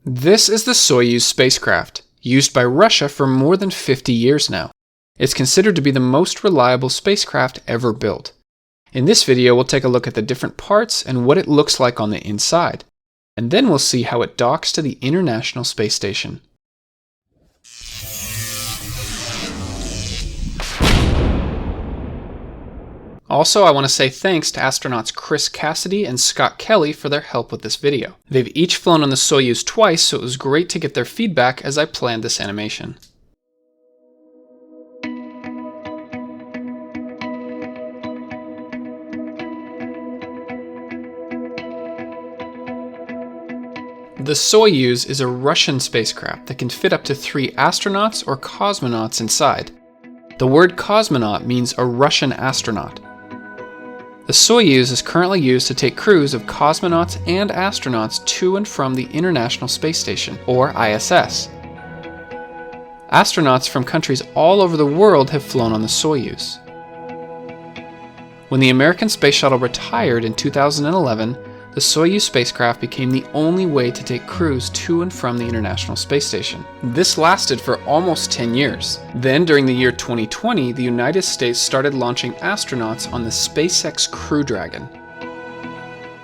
This is the Soyuz spacecraft, used by Russia for more than 50 years now. It's considered to be the most reliable spacecraft ever built. In this video, we'll take a look at the different parts and what it looks like on the inside. And then we'll see how it docks to the International Space Station. Also, I want to say thanks to astronauts Chris Cassidy and Scott Kelly for their help with this video. They've each flown on the Soyuz twice, so it was great to get their feedback as I planned this animation. The Soyuz is a Russian spacecraft that can fit up to 3 astronauts or cosmonauts inside. The word cosmonaut means a Russian astronaut. The Soyuz is currently used to take crews of cosmonauts and astronauts to and from the International Space Station, or ISS. Astronauts from countries all over the world have flown on the Soyuz. When the American Space Shuttle retired in 2011, the Soyuz spacecraft became the only way to take crews to and from the International Space Station. This lasted for almost 10 years. Then, during the year 2020, the United States started launching astronauts on the SpaceX Crew Dragon.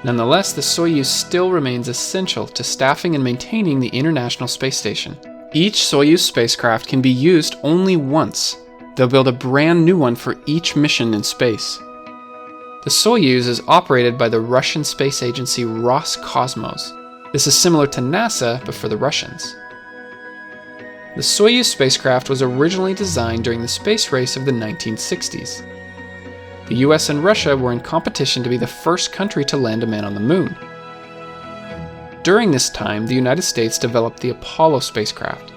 Nonetheless, the Soyuz still remains essential to staffing and maintaining the International Space Station. Each Soyuz spacecraft can be used only once. They'll build a brand new one for each mission in space. The Soyuz is operated by the Russian space agency Roscosmos. This is similar to NASA, but for the Russians. The Soyuz spacecraft was originally designed during the space race of the 1960s. The US and Russia were in competition to be the first country to land a man on the moon. During this time, the United States developed the Apollo spacecraft.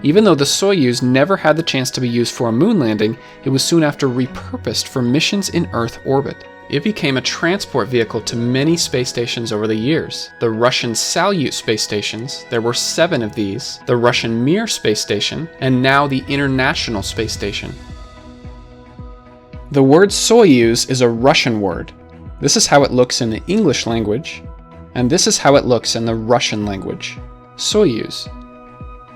Even though the Soyuz never had the chance to be used for a moon landing, it was soon after repurposed for missions in Earth orbit. It became a transport vehicle to many space stations over the years. The Russian Salyut space stations, there were 7 of these, the Russian Mir space station, and now the International Space Station. The word Soyuz is a Russian word. This is how it looks in the English language, and this is how it looks in the Russian language. Soyuz.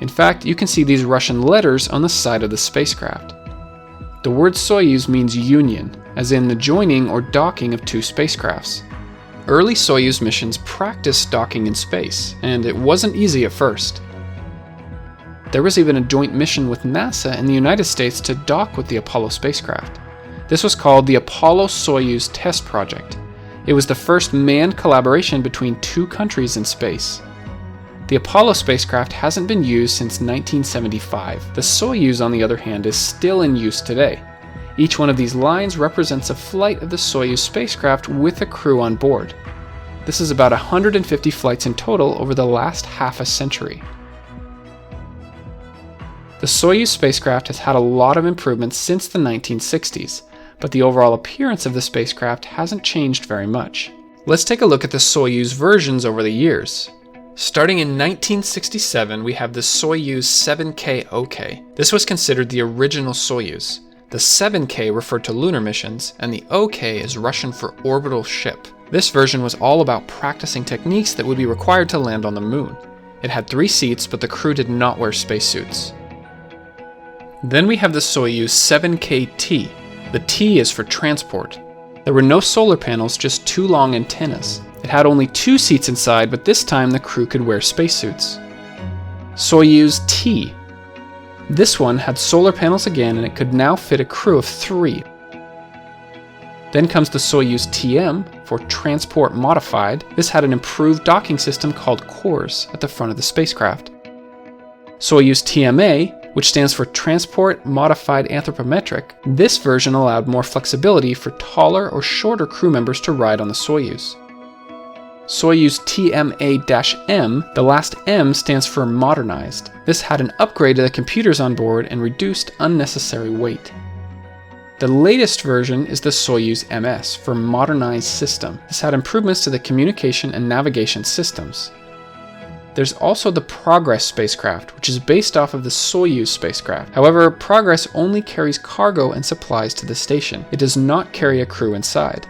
In fact, you can see these Russian letters on the side of the spacecraft. The word Soyuz means union, as in the joining or docking of 2 spacecrafts. Early Soyuz missions practiced docking in space, and it wasn't easy at first. There was even a joint mission with NASA in the United States to dock with the Apollo spacecraft. This was called the Apollo-Soyuz Test Project. It was the first manned collaboration between 2 countries in space. The Apollo spacecraft hasn't been used since 1975. The Soyuz, on the other hand, is still in use today. Each one of these lines represents a flight of the Soyuz spacecraft with a crew on board. This is about 150 flights in total over the last half a century. The Soyuz spacecraft has had a lot of improvements since the 1960s, but the overall appearance of the spacecraft hasn't changed very much. Let's take a look at the Soyuz versions over the years. Starting in 1967, we have the Soyuz 7K OK. This was considered the original Soyuz. The 7K referred to lunar missions, and the OK is Russian for orbital ship. This version was all about practicing techniques that would be required to land on the moon. It had 3 seats, but the crew did not wear spacesuits. Then we have the Soyuz 7KT. The T is for transport. There were no solar panels, just 2 long antennas. It had only 2 seats inside, but this time the crew could wear spacesuits. Soyuz T. This one had solar panels again, and it could now fit a crew of 3. Then comes the Soyuz TM, for Transport Modified. This had an improved docking system called CORS at the front of the spacecraft. Soyuz TMA, which stands for Transport Modified Anthropometric. This version allowed more flexibility for taller or shorter crew members to ride on the Soyuz. Soyuz TMA-M, the last M stands for modernized. This had an upgrade to the computers on board and reduced unnecessary weight. The latest version is the Soyuz MS, for modernized system. This had improvements to the communication and navigation systems. There's also the Progress spacecraft, which is based off of the Soyuz spacecraft. However, Progress only carries cargo and supplies to the station. It does not carry a crew inside.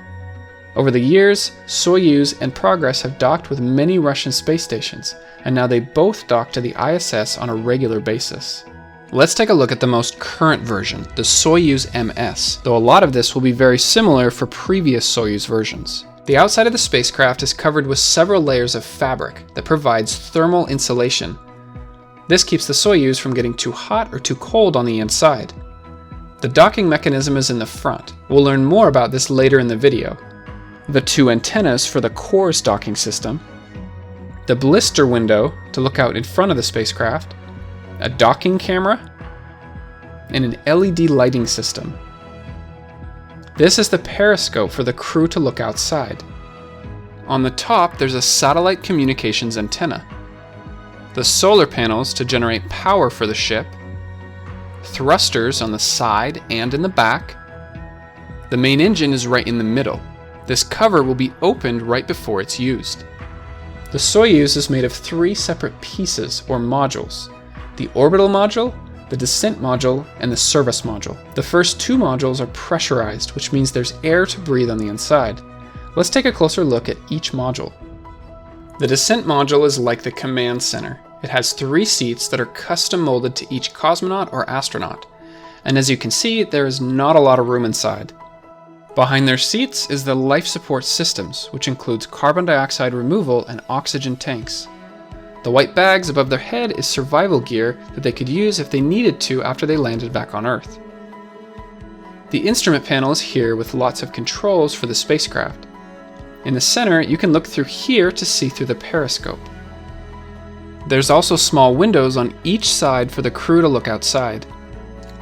Over the years, Soyuz and Progress have docked with many Russian space stations, and now they both dock to the ISS on a regular basis. Let's take a look at the most current version, the Soyuz MS, though a lot of this will be very similar for previous Soyuz versions. The outside of the spacecraft is covered with several layers of fabric that provides thermal insulation. This keeps the Soyuz from getting too hot or too cold on the inside. The docking mechanism is in the front. We'll learn more about this later in the video. The two antennas for the core's docking system, the blister window to look out in front of the spacecraft, a docking camera, and an LED lighting system. This is the periscope for the crew to look outside. On the top, there's a satellite communications antenna, the solar panels to generate power for the ship, thrusters on the side and in the back. The main engine is right in the middle. This cover will be opened right before it's used. The Soyuz is made of 3 separate pieces or modules: the orbital module, the descent module, and the service module. The first 2 modules are pressurized, which means there's air to breathe on the inside. Let's take a closer look at each module. The descent module is like the command center. It has 3 seats that are custom molded to each cosmonaut or astronaut, and as you can see, there is not a lot of room inside. Behind their seats is the life support systems, which includes carbon dioxide removal and oxygen tanks. The white bags above their head is survival gear that they could use if they needed to after they landed back on Earth. The instrument panel is here with lots of controls for the spacecraft. In the center, you can look through here to see through the periscope. There's also small windows on each side for the crew to look outside.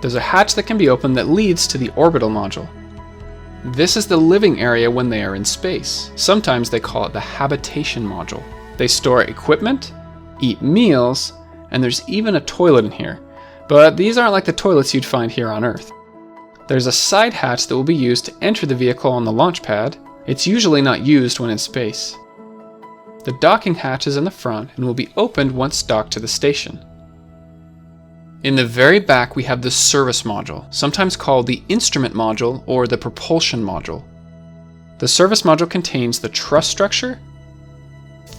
There's a hatch that can be opened that leads to the orbital module. This is the living area when they are in space. Sometimes they call it the habitation module. They store equipment, eat meals, and there's even a toilet in here. But these aren't like the toilets you'd find here on Earth. There's a side hatch that will be used to enter the vehicle on the launch pad. It's usually not used when in space. The docking hatch is in the front and will be opened once docked to the station. In the very back, we have the service module, sometimes called the instrument module or the propulsion module. The service module contains the truss structure,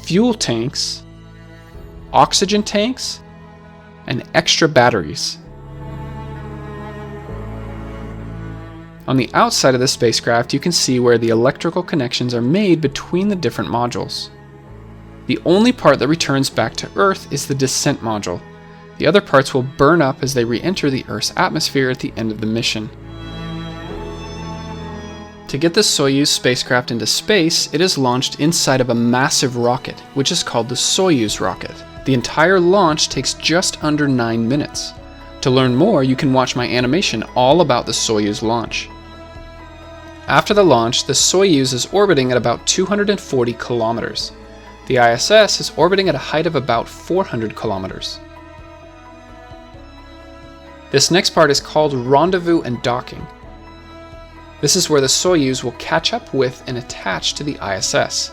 fuel tanks, oxygen tanks, and extra batteries. On the outside of the spacecraft, you can see where the electrical connections are made between the different modules. The only part that returns back to Earth is the descent module. The other parts will burn up as they re-enter the Earth's atmosphere at the end of the mission. To get the Soyuz spacecraft into space, it is launched inside of a massive rocket, which is called the Soyuz rocket. The entire launch takes just under 9 minutes. To learn more, you can watch my animation all about the Soyuz launch. After the launch, the Soyuz is orbiting at about 240 kilometers. The ISS is orbiting at a height of about 400 kilometers. This next part is called rendezvous and docking. This is where the Soyuz will catch up with and attach to the ISS.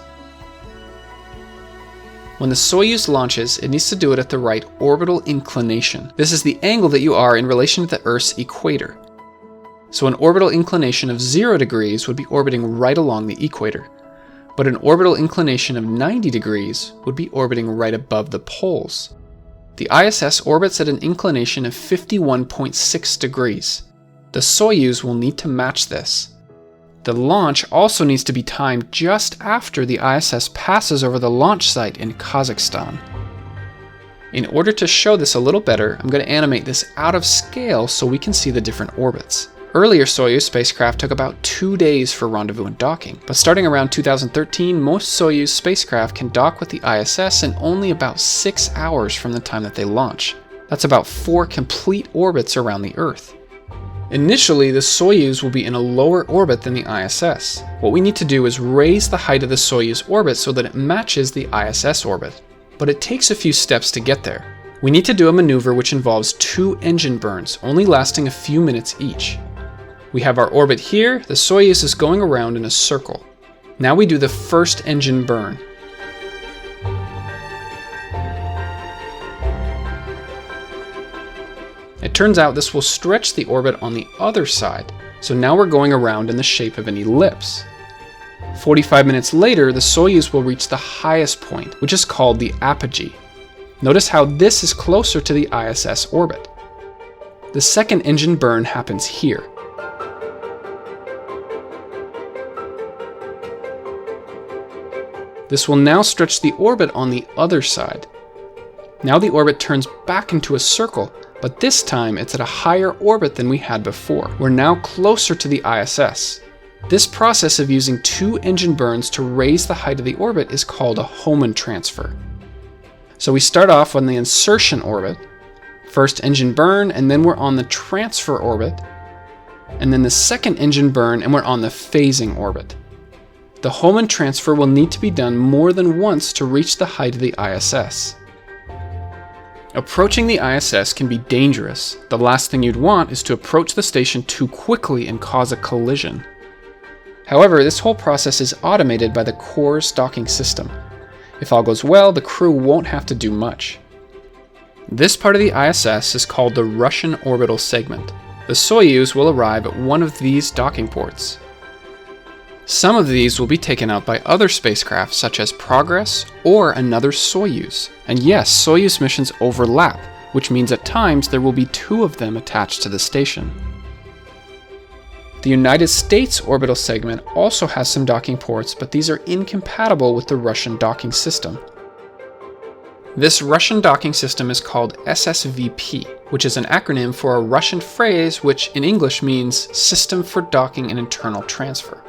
When the Soyuz launches, it needs to do it at the right orbital inclination. This is the angle that you are in relation to the Earth's equator. So an orbital inclination of 0 degrees would be orbiting right along the equator, but an orbital inclination of 90 degrees would be orbiting right above the poles. The ISS orbits at an inclination of 51.6 degrees. The Soyuz will need to match this. The launch also needs to be timed just after the ISS passes over the launch site in Kazakhstan. In order to show this a little better, I'm going to animate this out of scale so we can see the different orbits. Earlier Soyuz spacecraft took about 2 days for rendezvous and docking, but starting around 2013, most Soyuz spacecraft can dock with the ISS in only about 6 hours from the time that they launch. That's about 4 complete orbits around the Earth. Initially, the Soyuz will be in a lower orbit than the ISS. What we need to do is raise the height of the Soyuz orbit so that it matches the ISS orbit. But it takes a few steps to get there. We need to do a maneuver which involves 2 engine burns, only lasting a few minutes each. We have our orbit here, the Soyuz is going around in a circle. Now we do the first engine burn. It turns out this will stretch the orbit on the other side, so now we're going around in the shape of an ellipse. 45 minutes later, the Soyuz will reach the highest point, which is called the apogee. Notice how this is closer to the ISS orbit. The second engine burn happens here. This will now stretch the orbit on the other side. Now the orbit turns back into a circle, but this time it's at a higher orbit than we had before. We're now closer to the ISS. This process of using two engine burns to raise the height of the orbit is called a Hohmann transfer. So we start off on the insertion orbit, first engine burn, and then we're on the transfer orbit, and then the second engine burn, and we're on the phasing orbit. The Hohmann transfer will need to be done more than once to reach the height of the ISS. Approaching the ISS can be dangerous. The last thing you'd want is to approach the station too quickly and cause a collision. However, this whole process is automated by the core's docking system. If all goes well, the crew won't have to do much. This part of the ISS is called the Russian orbital segment. The Soyuz will arrive at one of these docking ports. Some of these will be taken out by other spacecraft such as Progress or another Soyuz. And yes, Soyuz missions overlap, which means at times there will be two of them attached to the station. The United States orbital segment also has some docking ports, but these are incompatible with the Russian docking system. This Russian docking system is called SSVP, which is an acronym for a Russian phrase which in English means System for Docking and Internal Transfer.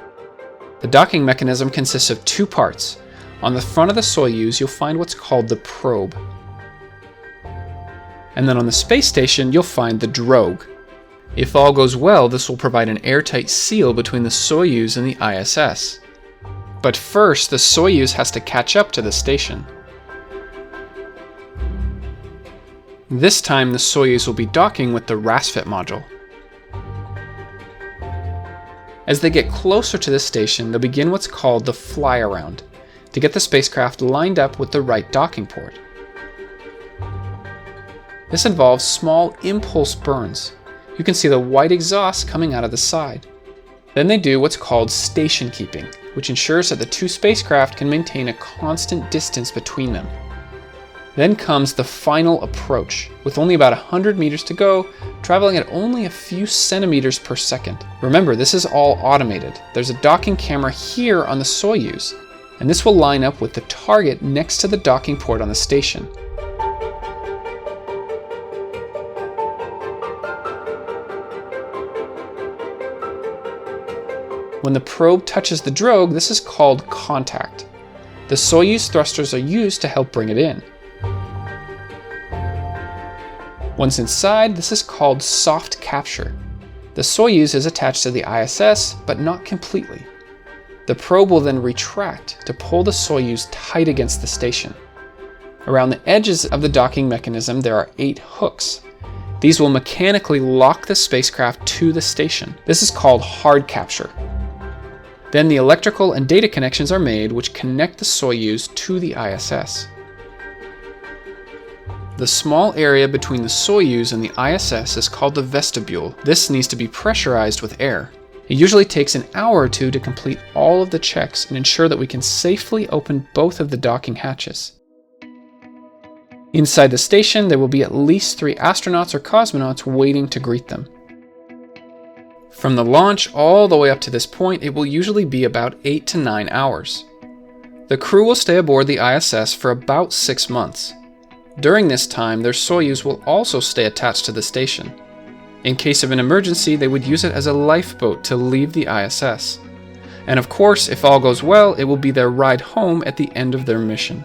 The docking mechanism consists of two parts. On the front of the Soyuz, you'll find what's called the probe. And then on the space station, you'll find the drogue. If all goes well, this will provide an airtight seal between the Soyuz and the ISS. But first, the Soyuz has to catch up to the station. This time, the Soyuz will be docking with the Rassvet module. As they get closer to the station, they'll begin what's called the fly-around, to get the spacecraft lined up with the right docking port. This involves small impulse burns. You can see the white exhaust coming out of the side. Then they do what's called station keeping, which ensures that the two spacecraft can maintain a constant distance between them. Then comes the final approach, with only about 100 meters to go, traveling at only a few centimeters per second. Remember, this is all automated. There's a docking camera here on the Soyuz, and this will line up with the target next to the docking port on the station. When the probe touches the drogue, this is called contact. The Soyuz thrusters are used to help bring it in. Once inside, this is called soft capture. The Soyuz is attached to the ISS, but not completely. The probe will then retract to pull the Soyuz tight against the station. Around the edges of the docking mechanism, there are 8 hooks. These will mechanically lock the spacecraft to the station. This is called hard capture. Then the electrical and data connections are made, which connect the Soyuz to the ISS. The small area between the Soyuz and the ISS is called the vestibule. This needs to be pressurized with air. It usually takes an hour or two to complete all of the checks and ensure that we can safely open both of the docking hatches. Inside the station, there will be at least 3 astronauts or cosmonauts waiting to greet them. From the launch all the way up to this point, it will usually be about 8 to 9 hours. The crew will stay aboard the ISS for about 6 months. During this time, their Soyuz will also stay attached to the station. In case of an emergency, they would use it as a lifeboat to leave the ISS. And of course, if all goes well, it will be their ride home at the end of their mission.